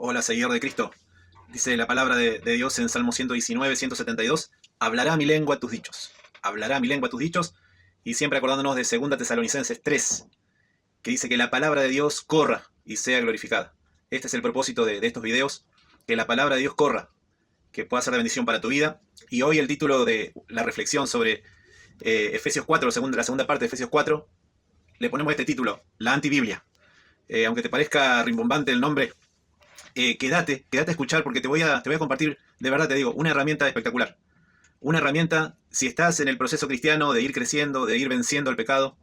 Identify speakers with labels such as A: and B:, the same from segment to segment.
A: Hola, seguidor de Cristo. Dice la palabra de Dios en Salmo 119, 172. Hablará mi lengua tus dichos. Hablará mi lengua tus dichos. Y siempre acordándonos de 2 Tesalonicenses 3, que dice que la palabra de Dios corra y sea glorificada. Este es el propósito de estos videos, que la palabra de Dios corra, que pueda ser de bendición para tu vida. Y hoy el título de la reflexión sobre Efesios 4, la segunda parte de Efesios 4, le ponemos este título, la antibiblia. Aunque te parezca rimbombante el nombre, quédate a escuchar porque te voy a compartir, de verdad te digo, una herramienta espectacular. Una herramienta, si estás en el proceso cristiano de ir creciendo, de ir venciendo el pecado,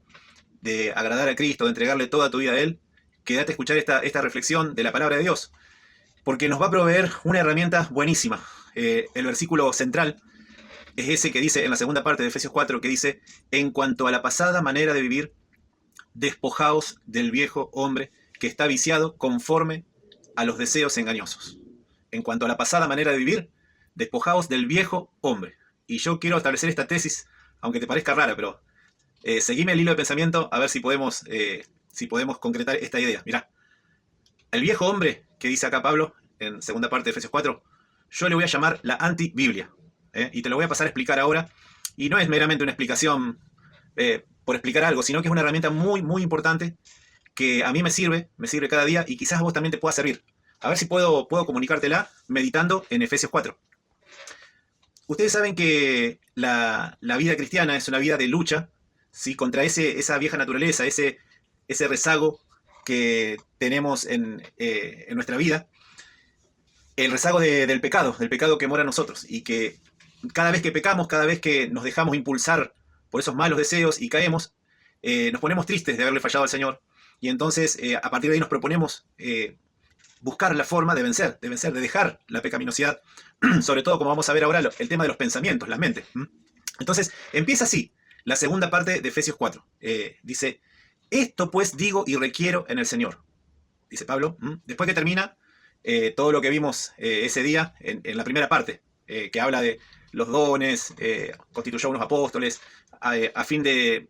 A: de agradar a Cristo, de entregarle toda tu vida a Él, quédate a escuchar esta reflexión de la palabra de Dios, porque nos va a proveer una herramienta buenísima. El versículo central es ese que dice en la segunda parte de Efesios 4, que dice: en cuanto a la pasada manera de vivir, despojaos del viejo hombre que está viciado conforme a los deseos engañosos. En cuanto a la pasada manera de vivir, despojaos del viejo hombre. Y yo quiero establecer esta tesis, aunque te parezca rara, pero seguime el hilo de pensamiento a ver si podemos concretar esta idea. Mirá, el viejo hombre que dice acá Pablo, en segunda parte de Efesios 4, yo le voy a llamar la antibiblia. Y te lo voy a pasar a explicar ahora. Y no es meramente una explicación por explicar algo, sino que es una herramienta muy, muy importante que a mí me sirve cada día y quizás a vos también te pueda servir. A ver si puedo comunicártela meditando en Efesios 4. Ustedes saben que la vida cristiana es una vida de lucha, ¿sí?, contra esa vieja naturaleza, ese rezago que tenemos en nuestra vida, el rezago del pecado que mora en nosotros, y que cada vez que pecamos, cada vez que nos dejamos impulsar por esos malos deseos y caemos, nos ponemos tristes de haberle fallado al Señor. Y entonces, a partir de ahí nos proponemos buscar la forma de vencer, de dejar la pecaminosidad, sobre todo, como vamos a ver ahora, el tema de los pensamientos, la mente. Entonces, empieza así, la segunda parte de Efesios 4. Dice: esto pues digo y requiero en el Señor, dice Pablo, después que termina todo lo que vimos ese día en la primera parte, que habla de los dones, constituyó unos apóstoles, a fin de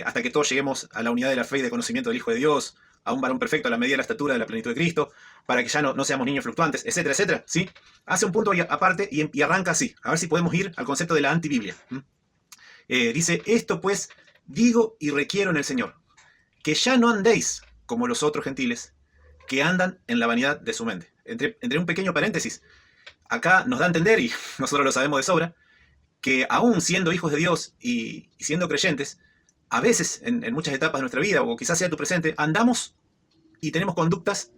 A: hasta que todos lleguemos a la unidad de la fe y de conocimiento del Hijo de Dios, a un varón perfecto a la medida de la estatura de la plenitud de Cristo, para que ya no seamos niños fluctuantes, etcétera, etcétera, ¿sí? Hace un punto aparte y arranca así. A ver si podemos ir al concepto de la antibiblia. Dice: esto pues digo y requiero en el Señor, que ya no andéis como los otros gentiles, que andan en la vanidad de su mente. Entre un pequeño paréntesis, acá nos da a entender, y nosotros lo sabemos de sobra, que aún siendo hijos de Dios y siendo creyentes, a veces, en muchas etapas de nuestra vida, o quizás sea tu presente, andamos y tenemos conductas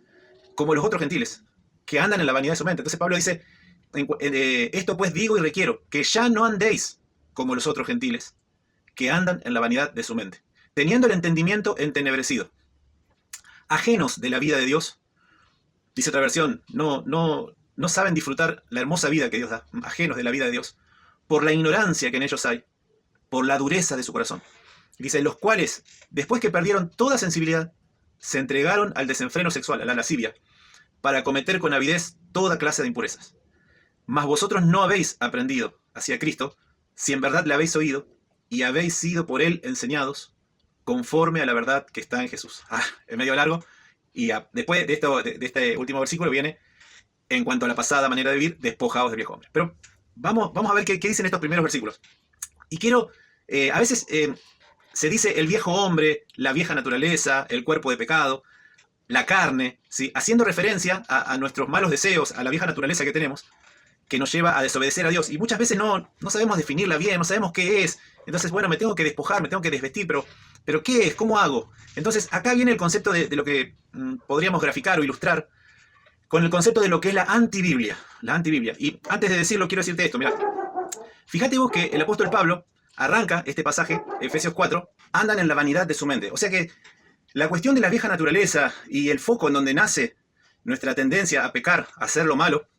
A: como los otros gentiles, que andan en la vanidad de su mente. Entonces Pablo dice: esto pues digo y requiero, que ya no andéis como los otros gentiles, que andan en la vanidad de su mente, teniendo el entendimiento entenebrecido, ajenos de la vida de Dios. Dice otra versión: no saben disfrutar la hermosa vida que Dios da, ajenos de la vida de Dios, por la ignorancia que en ellos hay, por la dureza de su corazón. Dice: los cuales, después que perdieron toda sensibilidad, se entregaron al desenfreno sexual, a la lascivia, para cometer con avidez toda clase de impurezas. Mas vosotros no habéis aprendido hacia Cristo, si en verdad le habéis oído, y habéis sido por él enseñados, conforme a la verdad que está en Jesús. Es medio largo, y después de este último versículo viene: en cuanto a la pasada manera de vivir, despojados del viejo hombre. Pero vamos a ver qué dicen estos primeros versículos. Y quiero, a veces se dice el viejo hombre, la vieja naturaleza, el cuerpo de pecado, la carne, ¿sí?, haciendo referencia a nuestros malos deseos, a la vieja naturaleza que tenemos, que nos lleva a desobedecer a Dios. Y muchas veces no sabemos definirla bien, no sabemos qué es. Entonces, bueno, me tengo que despojar, me tengo que desvestir, pero ¿qué es? ¿Cómo hago? Entonces, acá viene el concepto de lo que podríamos graficar o ilustrar con el concepto de lo que es la antibiblia. La antibiblia. Y antes de decirlo, quiero decirte esto. Mirá, fíjate vos que el apóstol Pablo arranca este pasaje, Efesios 4, andan en la vanidad de su mente. O sea que la cuestión de la vieja naturaleza y el foco en donde nace nuestra tendencia a pecar, a hacer lo malo,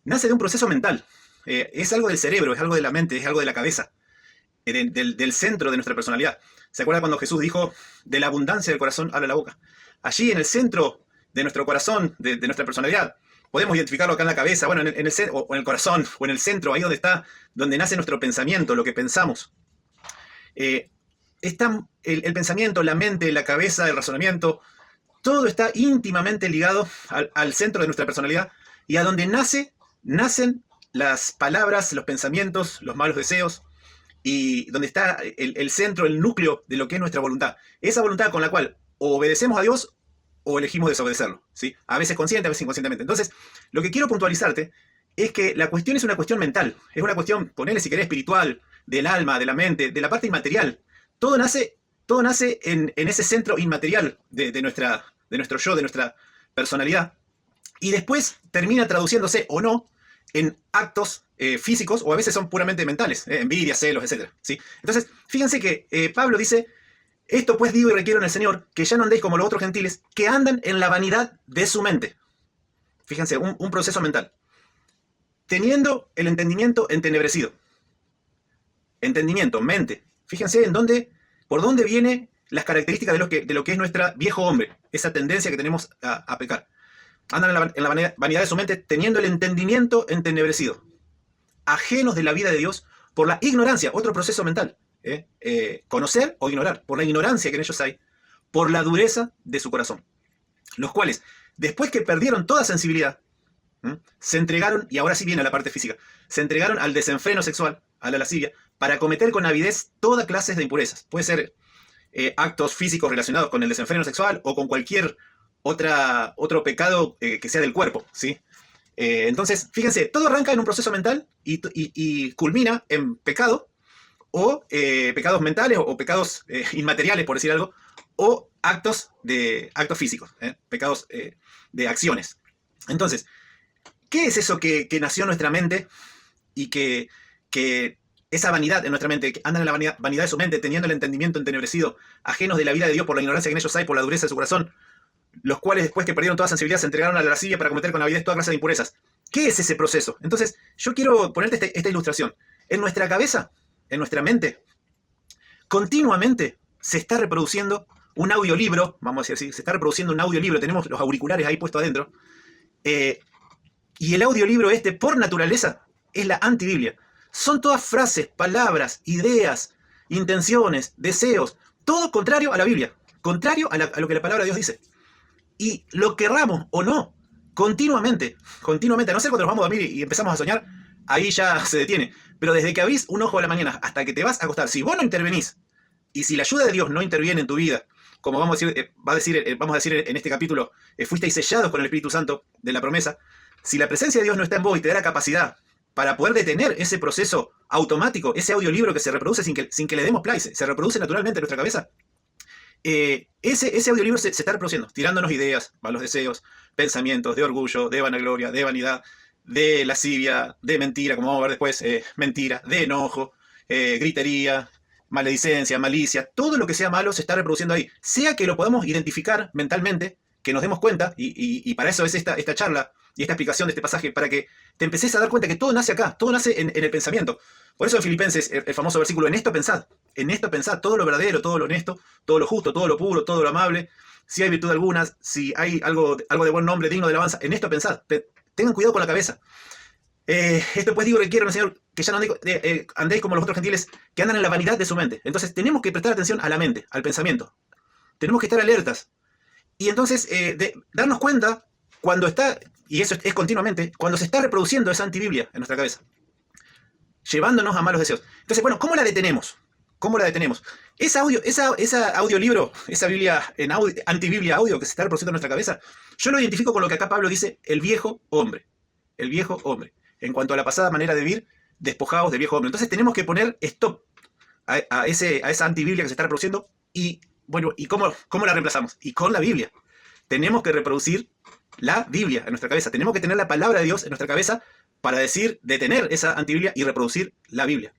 A: nace de un proceso mental. Es algo del cerebro, es algo de la mente, es algo de la cabeza, del centro de nuestra personalidad. ¿Se acuerda cuando Jesús dijo: de la abundancia del corazón habla la boca? Allí en el centro de nuestro corazón, de nuestra personalidad, podemos identificarlo acá en la cabeza, bueno, en el corazón, o en el centro, ahí donde está, donde nace nuestro pensamiento, lo que pensamos. Está el pensamiento, la mente, la cabeza, el razonamiento, Todo está íntimamente ligado al centro de nuestra personalidad y a donde nacen las palabras, los pensamientos, los malos deseos, y donde está el centro, el núcleo de lo que es nuestra voluntad. Esa voluntad con la cual o obedecemos a Dios o elegimos desobedecerlo, ¿sí? A veces consciente, a veces inconscientemente. Entonces, lo que quiero puntualizarte es que la cuestión es una cuestión mental, es una cuestión, ponele si querés, espiritual, del alma, de la mente, de la parte inmaterial. Todo nace en ese centro inmaterial de nuestro yo, de nuestra personalidad, y después termina traduciéndose o no en actos físicos, o a veces son puramente mentales, envidia, celos, etc. ¿Sí? Entonces, fíjense que Pablo dice: esto pues digo y requiero en el Señor, que ya no andéis como los otros gentiles, que andan en la vanidad de su mente. Fíjense, un proceso mental. Teniendo el entendimiento entenebrecido. Entendimiento, mente. Fíjense por dónde vienen las características de lo que es nuestro viejo hombre, esa tendencia que tenemos a pecar. Andan en la vanidad de su mente, teniendo el entendimiento entenebrecido, ajenos de la vida de Dios por la ignorancia, otro proceso mental. Conocer o ignorar, por la ignorancia que en ellos hay, por la dureza de su corazón. Los cuales, después que perdieron toda sensibilidad, se entregaron, y ahora sí viene la parte física, se entregaron al desenfreno sexual, a la lascivia, para cometer con avidez toda clase de impurezas. Puede ser actos físicos relacionados con el desenfreno sexual o con cualquier otro pecado que sea del cuerpo, ¿sí? Entonces, fíjense, todo arranca en un proceso mental y culmina en pecado, o pecados mentales, o pecados inmateriales, por decir algo, o actos físicos, pecados de acciones. Entonces, ¿qué es eso que nació en nuestra mente y que esa vanidad en nuestra mente, que andan en la vanidad de su mente, teniendo el entendimiento entenebrecido, ajenos de la vida de Dios por la ignorancia que en ellos hay, por la dureza de su corazón, los cuales después que perdieron toda sensibilidad se entregaron a la lascivia para cometer con avidez toda clase de impurezas? ¿Qué es ese proceso? Entonces, yo quiero ponerte esta ilustración. En nuestra cabeza, en nuestra mente, continuamente se está reproduciendo un audiolibro, vamos a decir así, se está reproduciendo un audiolibro, tenemos los auriculares ahí puestos adentro, y el audiolibro por naturaleza, es la antibiblia. Son todas frases, palabras, ideas, intenciones, deseos, todo contrario a la Biblia, contrario a lo que la palabra de Dios dice. Y lo querramos o no, continuamente, a no ser cuando nos vamos a dormir y empezamos a soñar, ahí ya se detiene. Pero desde que abrís un ojo a la mañana hasta que te vas a acostar, si vos no intervenís, y si la ayuda de Dios no interviene en tu vida, como vamos a decir en este capítulo, fuisteis sellados con el Espíritu Santo de la promesa, si la presencia de Dios no está en vos y te da la capacidad para poder detener ese proceso automático, ese audiolibro que se reproduce sin que le demos play, se reproduce naturalmente en nuestra cabeza, ese audiolibro se está reproduciendo, tirándonos ideas, malos deseos, pensamientos de orgullo, de vanagloria, de vanidad, de lascivia, de mentira, como vamos a ver después, mentira, de enojo, gritería, maledicencia, malicia, todo lo que sea malo se está reproduciendo ahí. Sea que lo podamos identificar mentalmente, que nos demos cuenta, y para eso es esta charla y esta explicación de este pasaje, para que te empeces a dar cuenta que todo nace acá, todo nace en el pensamiento. Por eso en Filipenses, el famoso versículo, en esto pensad, todo lo verdadero, todo lo honesto, todo lo justo, todo lo puro, todo lo amable, si hay virtud alguna, si hay algo de buen nombre, digno de alabanza, en esto pensad. Tengan cuidado con la cabeza. Esto pues digo que quiero, Señor, que ya no andéis como los otros gentiles que andan en la vanidad de su mente. Entonces tenemos que prestar atención a la mente, al pensamiento. Tenemos que estar alertas. Y entonces darnos cuenta cuando está, y eso es continuamente, cuando se está reproduciendo esa antibiblia en nuestra cabeza, llevándonos a malos deseos. Entonces, bueno, ¿cómo la detenemos? ¿Cómo la detenemos? Esa audiolibro, esa Biblia antibiblia audio que se está reproduciendo en nuestra cabeza, yo lo identifico con lo que acá Pablo dice, el viejo hombre. El viejo hombre. En cuanto a la pasada manera de vivir, despojados del viejo hombre. Entonces tenemos que poner stop a esa antibiblia que se está reproduciendo. Y bueno, ¿y cómo la reemplazamos? Y con la Biblia. Tenemos que reproducir la Biblia en nuestra cabeza. Tenemos que tener la palabra de Dios en nuestra cabeza para detener esa antibiblia y reproducir la Biblia.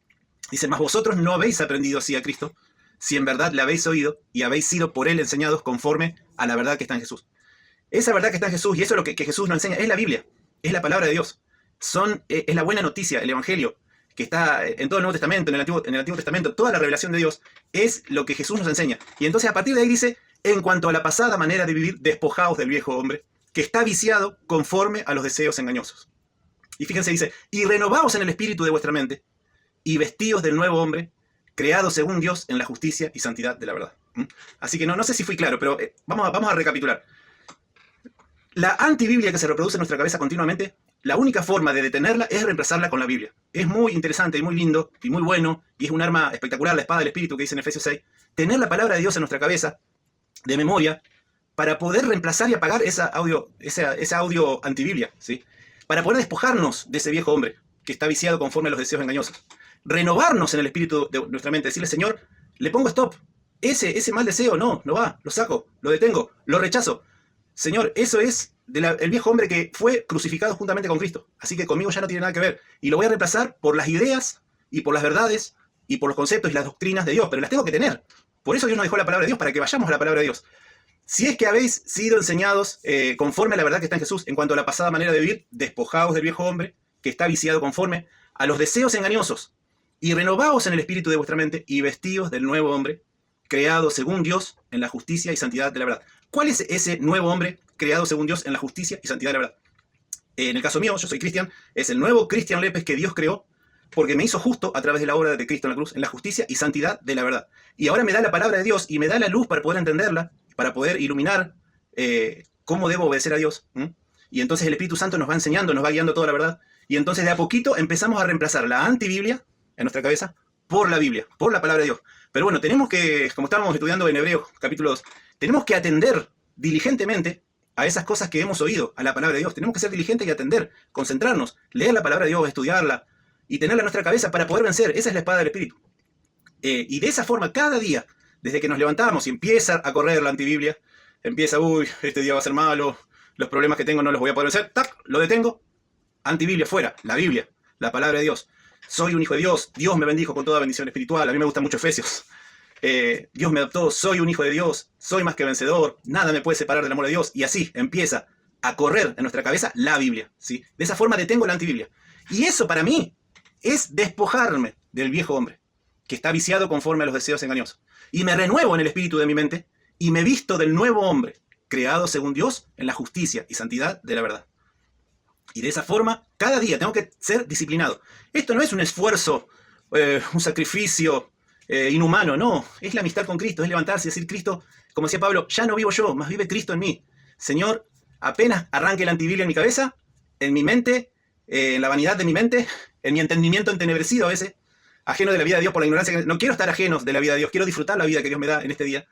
A: Dice, mas vosotros no habéis aprendido así a Cristo, si en verdad le habéis oído y habéis sido por él enseñados conforme a la verdad que está en Jesús. Esa verdad que está en Jesús, y eso es lo que Jesús nos enseña, es la Biblia, es la palabra de Dios. Es la buena noticia, el Evangelio, que está en todo el Nuevo Testamento, en el Antiguo Testamento, toda la revelación de Dios, es lo que Jesús nos enseña. Y entonces a partir de ahí dice, en cuanto a la pasada manera de vivir, despojaos del viejo hombre, que está viciado conforme a los deseos engañosos. Y fíjense, dice, y renovaos en el espíritu de vuestra mente, y vestíos del nuevo hombre, creado según Dios en la justicia y santidad de la verdad. ¿Mm? Así que no sé si fui claro, pero vamos a recapitular. La antibiblia que se reproduce en nuestra cabeza continuamente, la única forma de detenerla es reemplazarla con la Biblia. Es muy interesante y muy lindo y muy bueno, y es un arma espectacular, la espada del Espíritu que dice en Efesios 6, tener la palabra de Dios en nuestra cabeza, de memoria, para poder reemplazar y apagar ese audio antibiblia, ¿sí? Para poder despojarnos de ese viejo hombre que está viciado conforme a los deseos engañosos. Renovarnos en el espíritu de nuestra mente, decirle, Señor, le pongo stop. Ese mal deseo, no va, lo saco, lo detengo, lo rechazo. Señor, eso es el viejo hombre que fue crucificado juntamente con Cristo. Así que conmigo ya no tiene nada que ver. Y lo voy a reemplazar por las ideas y por las verdades y por los conceptos y las doctrinas de Dios. Pero las tengo que tener. Por eso Dios nos dejó la palabra de Dios, para que vayamos a la palabra de Dios. Si es que habéis sido enseñados conforme a la verdad que está en Jesús, en cuanto a la pasada manera de vivir, despojados del viejo hombre que está viciado conforme a los deseos engañosos, y renovaos en el espíritu de vuestra mente y vestíos del nuevo hombre, creado según Dios en la justicia y santidad de la verdad. ¿Cuál es ese nuevo hombre creado según Dios en la justicia y santidad de la verdad? En el caso mío, yo soy Cristian, es el nuevo Cristian Lépez que Dios creó porque me hizo justo a través de la obra de Cristo en la cruz, en la justicia y santidad de la verdad. Y ahora me da la palabra de Dios y me da la luz para poder entenderla, para poder iluminar cómo debo obedecer a Dios. Y entonces el Espíritu Santo nos va enseñando, nos va guiando toda la verdad. Y entonces de a poquito empezamos a reemplazar la antibiblia en nuestra cabeza por la Biblia, por la palabra de Dios. Pero bueno, tenemos que, como estábamos estudiando en Hebreos capítulo 2, tenemos que atender diligentemente a esas cosas que hemos oído, a la palabra de Dios. Tenemos que ser diligentes y atender, concentrarnos, leer la palabra de Dios, estudiarla y tenerla en nuestra cabeza para poder vencer. Esa es la espada del Espíritu. Y de esa forma, cada día, desde que nos levantamos y empieza a correr la antibiblia, empieza, este día va a ser malo, los problemas que tengo no los voy a poder vencer, ¡tac!, lo detengo, antibiblia fuera, la Biblia, la palabra de Dios. Soy un hijo de Dios, Dios me bendijo con toda bendición espiritual, a mí me gusta mucho Efesios. Dios me adoptó, soy un hijo de Dios, soy más que vencedor, nada me puede separar del amor de Dios. Y así empieza a correr en nuestra cabeza la Biblia, ¿sí? De esa forma detengo la antibiblia. Y eso para mí es despojarme del viejo hombre, que está viciado conforme a los deseos engañosos. Y me renuevo en el espíritu de mi mente y me visto del nuevo hombre, creado según Dios en la justicia y santidad de la verdad. Y de esa forma, cada día tengo que ser disciplinado. Esto no es un esfuerzo, un sacrificio inhumano, no. Es la amistad con Cristo, es levantarse y decir, Cristo, como decía Pablo, ya no vivo yo, más vive Cristo en mí. Señor, apenas arranque la antibiblia en mi cabeza, en mi mente, en la vanidad de mi mente, en mi entendimiento entenebrecido a veces, ajeno de la vida de Dios por la ignorancia. No quiero estar ajenos de la vida de Dios, quiero disfrutar la vida que Dios me da en este día,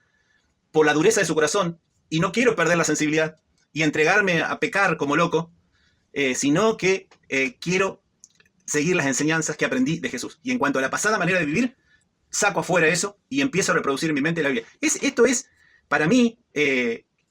A: por la dureza de su corazón, y no quiero perder la sensibilidad y entregarme a pecar como loco, sino que quiero seguir las enseñanzas que aprendí de Jesús. Y en cuanto a la pasada manera de vivir, saco afuera eso y empiezo a reproducir en mi mente la Biblia. Esto es, para mí,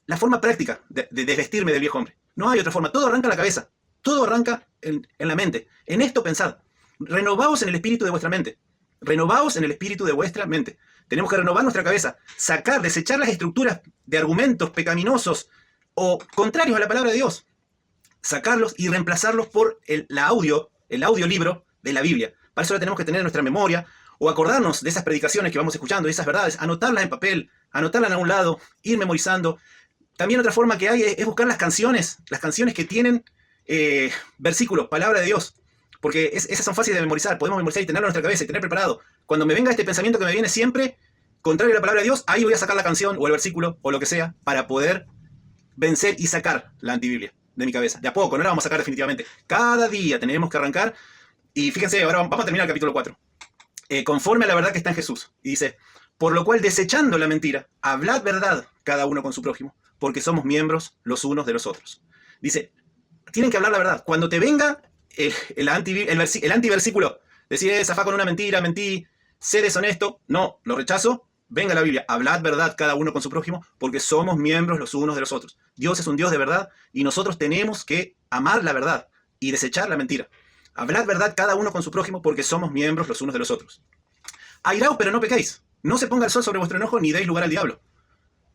A: la forma práctica de desvestirme del viejo hombre. No hay otra forma. Todo arranca en la cabeza. Todo arranca en la mente. En esto pensad. Renovaos en el espíritu de vuestra mente. Renovaos en el espíritu de vuestra mente. Tenemos que renovar nuestra cabeza. Sacar, desechar las estructuras de argumentos pecaminosos o contrarios a la palabra de Dios. Sacarlos y reemplazarlos por el audiolibro de la Biblia. Para eso la tenemos que tener en nuestra memoria, o acordarnos de esas predicaciones que vamos escuchando, de esas verdades, anotarlas en papel, anotarlas en algún lado, ir memorizando. También otra forma que hay es buscar las canciones que tienen versículos, palabra de Dios, porque esas son fáciles de memorizar, podemos memorizar y tenerlo en nuestra cabeza y tener preparado. Cuando me venga este pensamiento que me viene siempre contrario a la palabra de Dios, ahí voy a sacar la canción o el versículo o lo que sea para poder vencer y sacar la antibiblia de mi cabeza. De a poco, no la vamos a sacar definitivamente. Cada día tenemos que arrancar. Y fíjense, ahora vamos a terminar el capítulo 4. Conforme a la verdad que está en Jesús. Y dice, por lo cual, desechando la mentira, hablad verdad cada uno con su prójimo, porque somos miembros los unos de los otros. Dice, tienen que hablar la verdad. Cuando te venga el antiversículo, decir, zafá con una mentira, mentí, sé deshonesto, no, lo rechazo, venga la Biblia, hablad verdad cada uno con su prójimo, porque somos miembros los unos de los otros. Dios es un Dios de verdad y nosotros tenemos que amar la verdad y desechar la mentira. Hablad verdad cada uno con su prójimo, porque somos miembros los unos de los otros. Airaos, pero no pequéis. No se ponga el sol sobre vuestro enojo, ni deis lugar al diablo.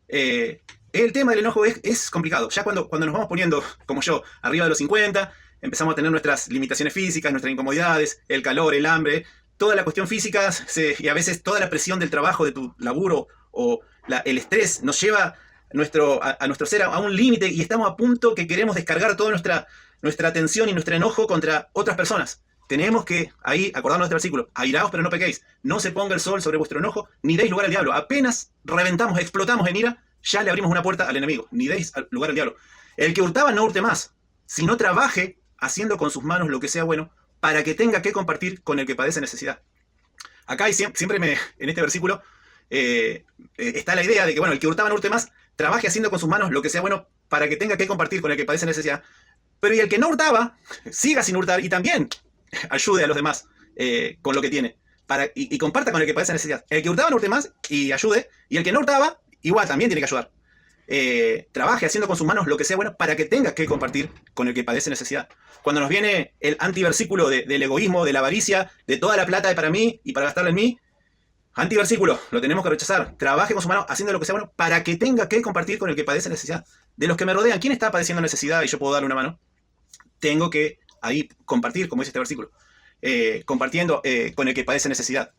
A: El tema del enojo es complicado. Ya cuando nos vamos poniendo, como yo, arriba de los 50, empezamos a tener nuestras limitaciones físicas, nuestras incomodidades, el calor, el hambre, toda la cuestión física y a veces toda la presión del trabajo, de tu laburo o el estrés nos lleva a nuestro ser a un límite y estamos a punto que queremos descargar toda nuestra atención y nuestro enojo contra otras personas. tenemos que ahí acordarnos de este versículo. Airaos, pero no pequéis. No se ponga el sol sobre vuestro enojo, ni deis lugar al diablo. Apenas reventamos, explotamos en ira, ya le abrimos una puerta al enemigo. Ni deis lugar al diablo. El que hurtaba no hurte más, sino trabaje haciendo con sus manos lo que sea bueno, para que tenga que compartir con el que padece necesidad. Acá siempre en este versículo está la idea de que, bueno, el que hurtaba no hurte más, trabaje haciendo con sus manos lo que sea bueno, para que tenga que compartir con el que padece necesidad. Pero y el que no hurtaba, siga sin hurtar y también ayude a los demás con lo que tiene. Y comparta con el que padece necesidad. El que hurtaba no hurte más y ayude. Y el que no hurtaba, igual también tiene que ayudar. Trabaje haciendo con sus manos lo que sea bueno para que tenga que compartir con el que padece necesidad. Cuando nos viene el antiversículo del egoísmo, de la avaricia, de toda la plata es para mí y para gastarla en mí, antiversículo, lo tenemos que rechazar. Trabaje con sus manos haciendo lo que sea bueno para que tenga que compartir con el que padece necesidad. De los que me rodean, ¿quién está padeciendo necesidad y yo puedo darle una mano? Tengo que ahí compartir, como dice este versículo, compartiendo con el que padece necesidad.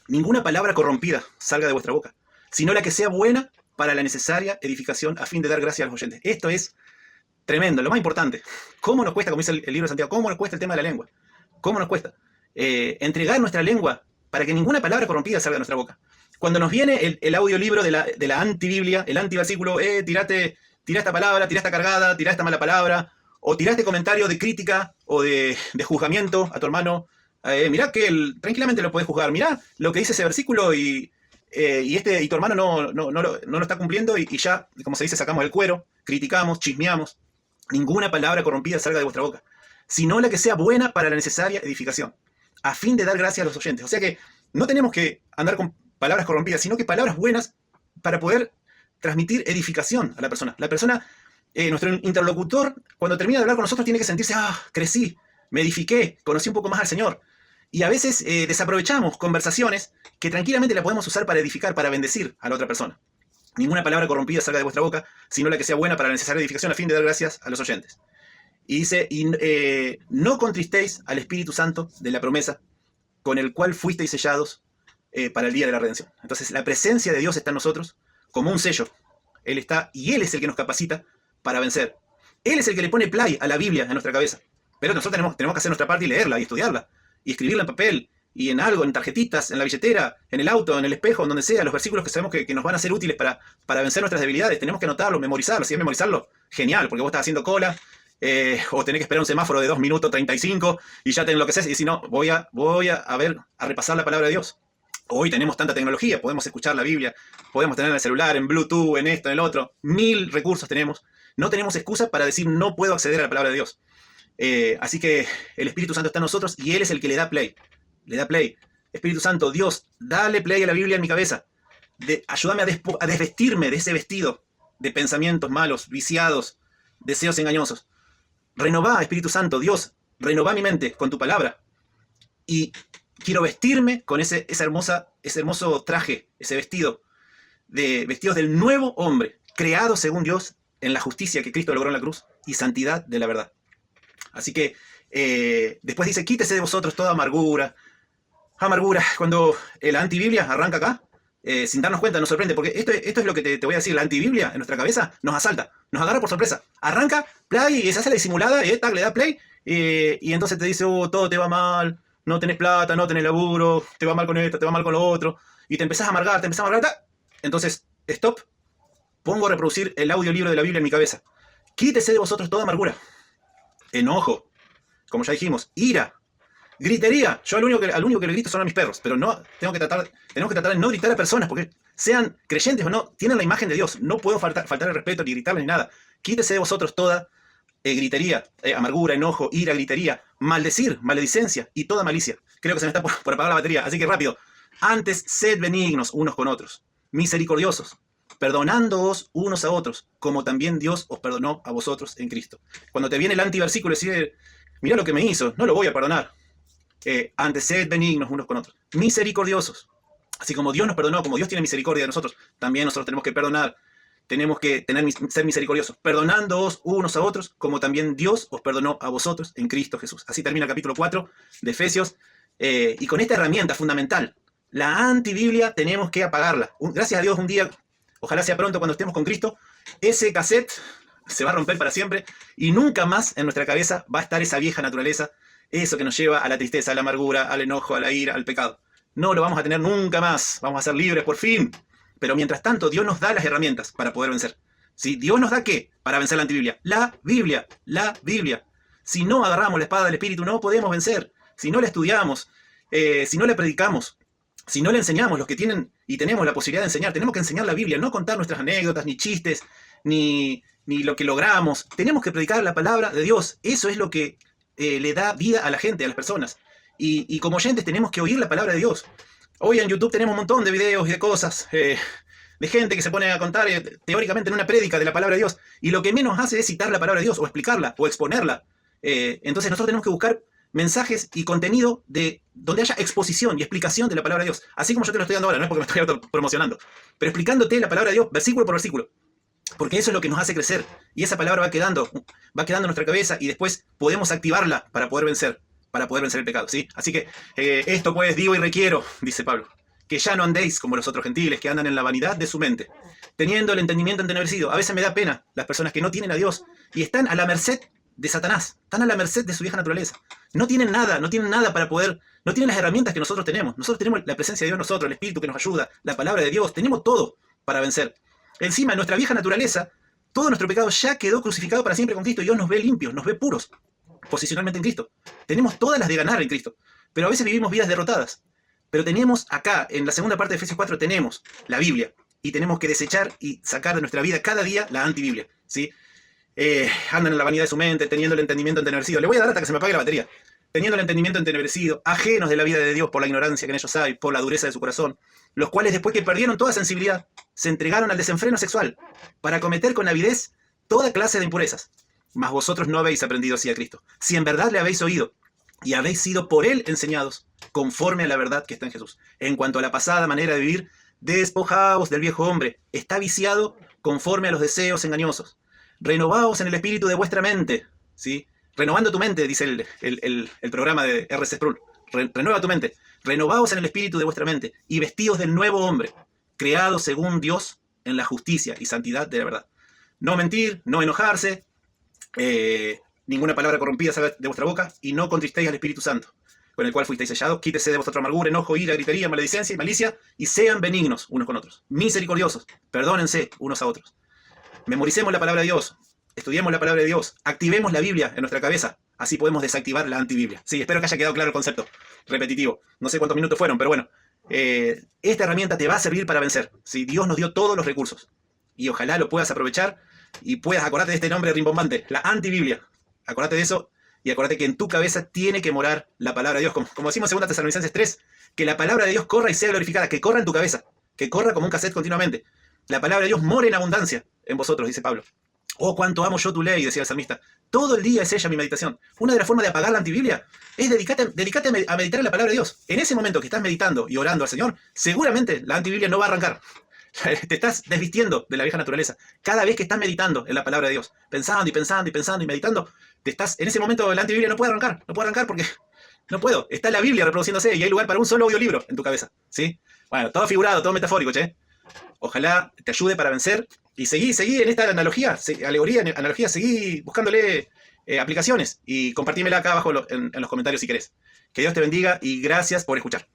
A: Ninguna palabra corrompida salga de vuestra boca, sino la que sea buena para la necesaria edificación a fin de dar gracia a los oyentes. Esto es tremendo, lo más importante. ¿Cómo nos cuesta, como dice el libro de Santiago, cómo nos cuesta el tema de la lengua? ¿Cómo nos cuesta? Entregar nuestra lengua para que ninguna palabra corrompida salga de nuestra boca. Cuando nos viene el audiolibro de la antibiblia, el antiversículo, tira esta palabra, tira esta cargada, tira esta mala palabra, o tira este comentario de crítica o de juzgamiento a tu hermano, mirá que tranquilamente lo puedes juzgar, mirá lo que dice ese versículo y tu hermano no lo está cumpliendo y ya, como se dice, sacamos el cuero, criticamos, chismeamos. Ninguna palabra corrompida salga de vuestra boca, sino la que sea buena para la necesaria edificación, a fin de dar gracia a los oyentes. O sea que no tenemos que andar con palabras corrompidas, sino que palabras buenas para poder transmitir edificación a la persona. La persona, nuestro interlocutor, cuando termina de hablar con nosotros, tiene que sentirse, crecí, me edifiqué, conocí un poco más al Señor. Y a veces desaprovechamos conversaciones que tranquilamente la podemos usar para edificar, para bendecir a la otra persona. Ninguna palabra corrompida salga de vuestra boca, sino la que sea buena para la necesaria edificación a fin de dar gracias a los oyentes. Y dice, no contristéis al Espíritu Santo de la promesa, con el cual fuisteis sellados para el día de la redención. Entonces la presencia de Dios está en nosotros como un sello. Él está, y Él es el que nos capacita para vencer. Él es el que le pone play a la Biblia en nuestra cabeza. Pero nosotros tenemos que hacer nuestra parte y leerla y estudiarla. Y escribirla en papel, y en algo, en tarjetitas, en la billetera, en el auto, en el espejo, en donde sea, los versículos que sabemos que nos van a ser útiles para vencer nuestras debilidades. Tenemos que anotarlos, memorizarlos. Si es memorizarlo, genial, porque vos estás haciendo cola, o tenés que esperar un semáforo de 2 minutos 35 y ya tenés lo que haces, y si no, voy a repasar la palabra de Dios. Hoy tenemos tanta tecnología, podemos escuchar la Biblia, podemos tener en el celular, en Bluetooth, en esto, en el otro, 1000 recursos tenemos. No tenemos excusa para decir no puedo acceder a la palabra de Dios. Así que el Espíritu Santo está en nosotros y Él es el que le da play. Le da play. Espíritu Santo, Dios, dale play a la Biblia en mi cabeza. Ayúdame a desvestirme de ese vestido de pensamientos malos, viciados, deseos engañosos. Renová, Espíritu Santo, Dios, renová mi mente con tu palabra. Y quiero vestirme con ese hermoso traje, ese vestidos del nuevo hombre, creado según Dios en la justicia que Cristo logró en la cruz y santidad de la verdad. Así que después dice, quítese de vosotros toda amargura. Cuando la antibiblia arranca acá, sin darnos cuenta, nos sorprende, porque esto es lo que te voy a decir, la antibiblia en nuestra cabeza nos asalta, nos agarra por sorpresa. Arranca, play, y se hace la disimulada, y le da play, y entonces te dice, todo te va mal, no tenés plata, no tenés laburo, te va mal con esto, te va mal con lo otro, y te empezás a amargar, Entonces, stop, pongo a reproducir el audiolibro de la Biblia en mi cabeza. Quítese de vosotros toda amargura, enojo, como ya dijimos, ira, gritería. Yo al único que le grito son a mis perros, pero no tenemos que tratar de no gritar a personas, porque sean creyentes o no, tienen la imagen de Dios. No puedo faltar el respeto, ni gritarles, ni nada. Quítese de vosotros toda gritería, amargura, enojo, ira, gritería, maldecir, maledicencia y toda malicia. Creo que se me está por apagar la batería, así que rápido. Antes, sed benignos unos con otros, misericordiosos, perdonándoos unos a otros, como también Dios os perdonó a vosotros en Cristo. Cuando te viene el antiversículo, decir, mirá lo que me hizo, no lo voy a perdonar. Antes, sed benignos unos con otros, misericordiosos. Así como Dios nos perdonó, como Dios tiene misericordia de nosotros, también nosotros tenemos que perdonar. Tenemos que ser misericordiosos, perdonándoos unos a otros, como también Dios os perdonó a vosotros en Cristo Jesús. Así termina el capítulo 4 de Efesios. Y con esta herramienta fundamental, la antibiblia, tenemos que apagarla. Gracias a Dios, un día, ojalá sea pronto cuando estemos con Cristo, ese cassette se va a romper para siempre y nunca más en nuestra cabeza va a estar esa vieja naturaleza Eso que nos lleva a la tristeza, a la amargura, al enojo, a la ira, al pecado. No lo vamos a tener nunca más. Vamos a ser libres por fin. Pero mientras tanto, Dios nos da las herramientas para poder vencer. ¿Sí? ¿Dios nos da qué para vencer la antibiblia? La Biblia. La Biblia. Si no agarramos la espada del Espíritu, no podemos vencer. Si no la estudiamos, si no la predicamos, si no le enseñamos, los que tienen y tenemos la posibilidad de enseñar, tenemos que enseñar la Biblia, no contar nuestras anécdotas, ni chistes, ni lo que logramos. Tenemos que predicar la palabra de Dios. Eso es lo que le da vida a la gente, a las personas. Y como oyentes tenemos que oír la palabra de Dios. Hoy en YouTube tenemos un montón de videos y de cosas, de gente que se pone a contar teóricamente en una prédica de la palabra de Dios. Y lo que menos hace es citar la palabra de Dios, o explicarla, o exponerla. Entonces nosotros tenemos que buscar mensajes y contenido donde haya exposición y explicación de la palabra de Dios. Así como yo te lo estoy dando ahora, no es porque me estoy autopromocionando, pero explicándote la palabra de Dios, versículo por versículo. Porque eso es lo que nos hace crecer. Y esa palabra va quedando en nuestra cabeza y después podemos activarla para poder vencer el pecado, ¿sí? Así que esto pues digo y requiero, dice Pablo, que ya no andéis como los otros gentiles, que andan en la vanidad de su mente, teniendo el entendimiento entenebrecido. A veces me da pena las personas que no tienen a Dios y están a la merced de Satanás, están a la merced de su vieja naturaleza. No tienen nada para poder, no tienen las herramientas que nosotros tenemos. Nosotros tenemos la presencia de Dios, nosotros, el Espíritu que nos ayuda, la palabra de Dios, tenemos todo para vencer. Encima, nuestra vieja naturaleza, todo nuestro pecado ya quedó crucificado para siempre con Cristo y Dios nos ve limpios, nos ve puros, posicionalmente en Cristo. Tenemos todas las de ganar en Cristo, pero a veces vivimos vidas derrotadas. Pero tenemos acá, en la segunda parte de Efesios 4, tenemos la Biblia y tenemos que desechar y sacar de nuestra vida cada día la antibiblia, ¿sí? Andan en la vanidad de su mente, teniendo el entendimiento entenebrecido. Le voy a dar hasta que se me apague la batería. Teniendo el entendimiento entenebrecido, ajenos de la vida de Dios por la ignorancia que en ellos hay, por la dureza de su corazón, los cuales después que perdieron toda sensibilidad, se entregaron al desenfreno sexual para cometer con avidez toda clase de impurezas. Mas vosotros no habéis aprendido así a Cristo. Si en verdad le habéis oído y habéis sido por él enseñados, conforme a la verdad que está en Jesús. En cuanto a la pasada manera de vivir, despojaos del viejo hombre. Está viciado conforme a los deseos engañosos. Renovaos en el espíritu de vuestra mente, ¿sí? Renovando tu mente, dice el programa de R.C. Sproul. Renueva tu mente. Renovaos en el espíritu de vuestra mente y vestíos del nuevo hombre, creado según Dios en la justicia y santidad de la verdad. No mentir, no enojarse, ninguna palabra corrompida salga de vuestra boca y no contristéis al Espíritu Santo, con el cual fuisteis sellados. Quítese de vosotros amargura, enojo, ira, gritería, maledicencia y malicia y sean benignos unos con otros, misericordiosos, perdónense unos a otros. Memoricemos la palabra de Dios, estudiemos la palabra de Dios, activemos la Biblia en nuestra cabeza, así podemos desactivar la antibiblia. Sí, espero que haya quedado claro el concepto repetitivo. No sé cuántos minutos fueron, pero bueno, esta herramienta te va a servir para vencer. ¿Sí? Dios nos dio todos los recursos y ojalá lo puedas aprovechar y puedas acordarte de este nombre rimbombante, la antibiblia. Acordate de eso y acordate que en tu cabeza tiene que morar la palabra de Dios. Como decimos en 2 Tesalonicenses 3, que la palabra de Dios corra y sea glorificada, que corra en tu cabeza, que corra como un cassette continuamente. La palabra de Dios mora en abundancia en vosotros, dice Pablo. Oh, cuánto amo yo tu ley, decía el salmista. Todo el día es ella mi meditación. Una de las formas de apagar la antibiblia es dedicarte a meditar en la palabra de Dios. En ese momento que estás meditando y orando al Señor, seguramente la antibiblia no va a arrancar. Te estás desvistiendo de la vieja naturaleza. Cada vez que estás meditando en la palabra de Dios, pensando y pensando y pensando y meditando, en ese momento la antibiblia no puede arrancar porque no puedo. Está la Biblia reproduciéndose y hay lugar para un solo audiolibro en tu cabeza, ¿sí? Bueno, todo figurado, todo metafórico, che. Ojalá te ayude para vencer y seguí en esta analogía, seguí buscándole aplicaciones y compartímela acá abajo en los comentarios si querés. Que Dios te bendiga y gracias por escuchar.